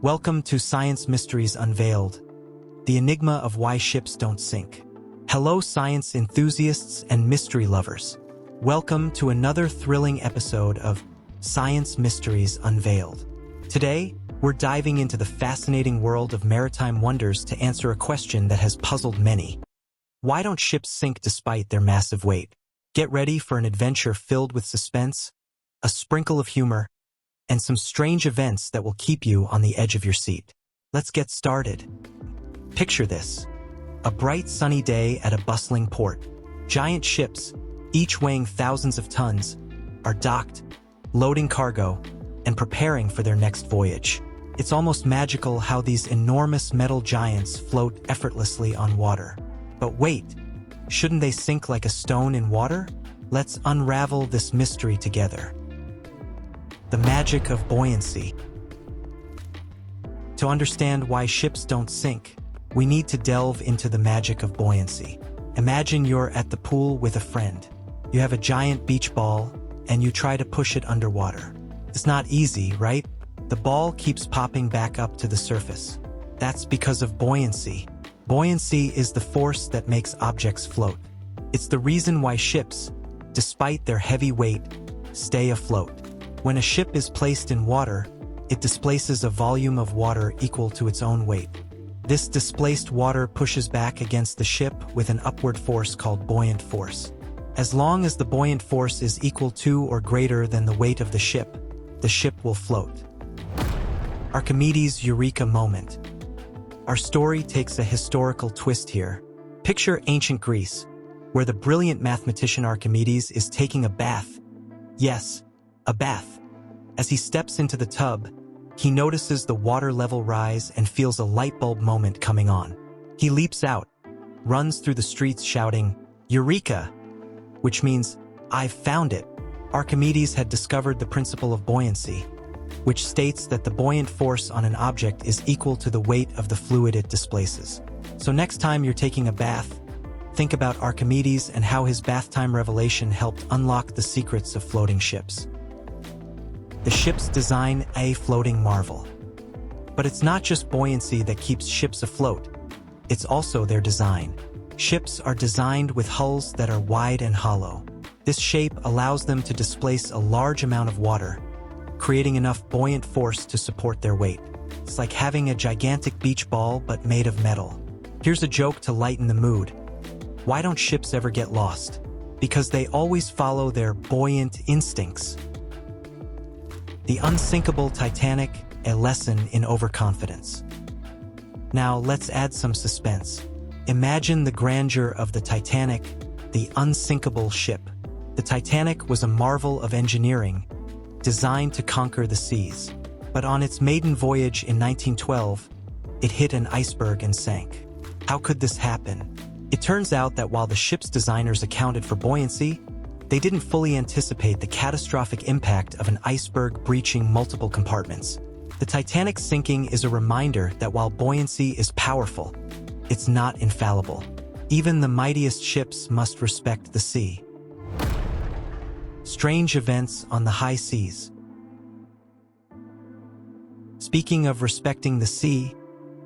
Welcome to Science Mysteries Unveiled, the enigma of why ships don't sink. Hello science enthusiasts and mystery lovers. Welcome to another thrilling episode of Science Mysteries Unveiled. Today, we're diving into the fascinating world of maritime wonders to answer a question that has puzzled many. Why don't ships sink despite their massive weight? Get ready for an adventure filled with suspense, a sprinkle of humor, and some strange events that will keep you on the edge of your seat. Let's get started. Picture this: a bright sunny day at a bustling port. Giant ships, each weighing thousands of tons, are docked, loading cargo, and preparing for their next voyage. It's almost magical how these enormous metal giants float effortlessly on water. But wait, shouldn't they sink like a stone in water? Let's unravel this mystery together. The magic of buoyancy. To understand why ships don't sink, we need to delve into the magic of buoyancy. Imagine you're at the pool with a friend. You have a giant beach ball, and you try to push it underwater. It's not easy, right? The ball keeps popping back up to the surface. That's because of buoyancy. Buoyancy is the force that makes objects float. It's the reason why ships, despite their heavy weight, stay afloat. When a ship is placed in water, it displaces a volume of water equal to its own weight. This displaced water pushes back against the ship with an upward force called buoyant force. As long as the buoyant force is equal to or greater than the weight of the ship will float. Archimedes' Eureka moment. Our story takes a historical twist here. Picture ancient Greece, where the brilliant mathematician Archimedes is taking a bath. Yes, a bath. As he steps into the tub, he notices the water level rise and feels a light bulb moment coming on. He leaps out, runs through the streets shouting, "Eureka!" which means, "I've found it." Archimedes had discovered the principle of buoyancy, which states that the buoyant force on an object is equal to the weight of the fluid it displaces. So next time you're taking a bath, think about Archimedes and how his bath time revelation helped unlock the secrets of floating ships. The ship's design, a floating marvel. But it's not just buoyancy that keeps ships afloat, it's also their design. Ships are designed with hulls that are wide and hollow. This shape allows them to displace a large amount of water, creating enough buoyant force to support their weight. It's like having a gigantic beach ball but made of metal. Here's a joke to lighten the mood. Why don't ships ever get lost? Because they always follow their buoyant instincts. The unsinkable Titanic, a lesson in overconfidence. Now let's add some suspense. Imagine the grandeur of the Titanic, the unsinkable ship. The Titanic was a marvel of engineering, designed to conquer the seas. But on its maiden voyage in 1912, it hit an iceberg and sank. How could this happen? It turns out that while the ship's designers accounted for buoyancy, they didn't fully anticipate the catastrophic impact of an iceberg breaching multiple compartments. The Titanic's sinking is a reminder that while buoyancy is powerful, it's not infallible. Even the mightiest ships must respect the sea. Strange events on the high seas. Speaking of respecting the sea,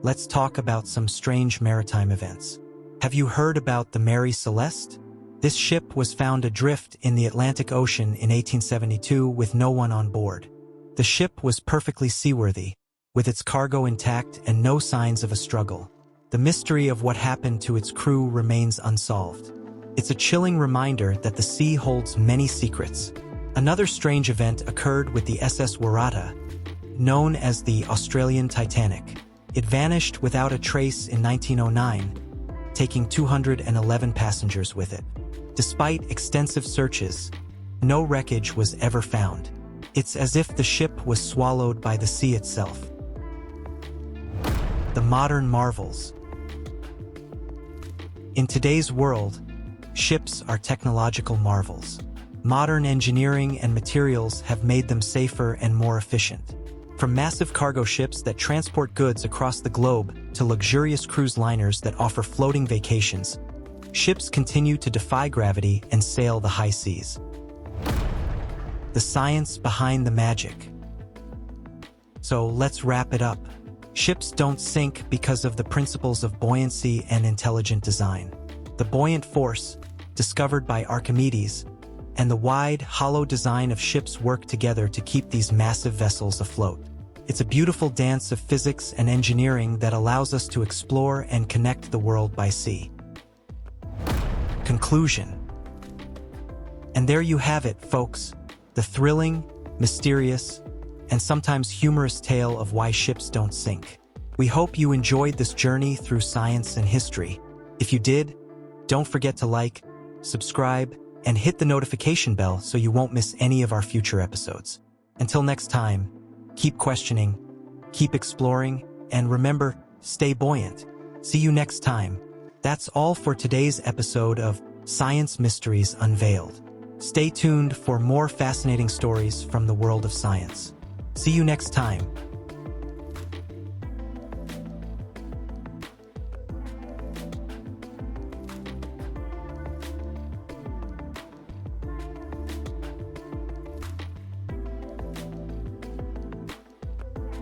let's talk about some strange maritime events. Have you heard about the Mary Celeste? This ship was found adrift in the Atlantic Ocean in 1872 with no one on board. The ship was perfectly seaworthy, with its cargo intact and no signs of a struggle. The mystery of what happened to its crew remains unsolved. It's a chilling reminder that the sea holds many secrets. Another strange event occurred with the SS Waratah, known as the Australian Titanic. It vanished without a trace in 1909, taking 211 passengers with it. Despite extensive searches, no wreckage was ever found. It's as if the ship was swallowed by the sea itself. The modern marvels. In today's world, ships are technological marvels. Modern engineering and materials have made them safer and more efficient. From massive cargo ships that transport goods across the globe to luxurious cruise liners that offer floating vacations, ships continue to defy gravity and sail the high seas. The science behind the magic. So let's wrap it up. Ships don't sink because of the principles of buoyancy and intelligent design. The buoyant force, discovered by Archimedes, and the wide, hollow design of ships work together to keep these massive vessels afloat. It's a beautiful dance of physics and engineering that allows us to explore and connect the world by sea. Conclusion. And there you have it, folks. The thrilling, mysterious, and sometimes humorous tale of why ships don't sink. We hope you enjoyed this journey through science and history. If you did, don't forget to like, subscribe, and hit the notification bell so you won't miss any of our future episodes. Until next time, keep questioning, keep exploring, and remember, stay buoyant. See you next time. That's all for today's episode of Science Mysteries Unveiled. Stay tuned for more fascinating stories from the world of science. See you next time.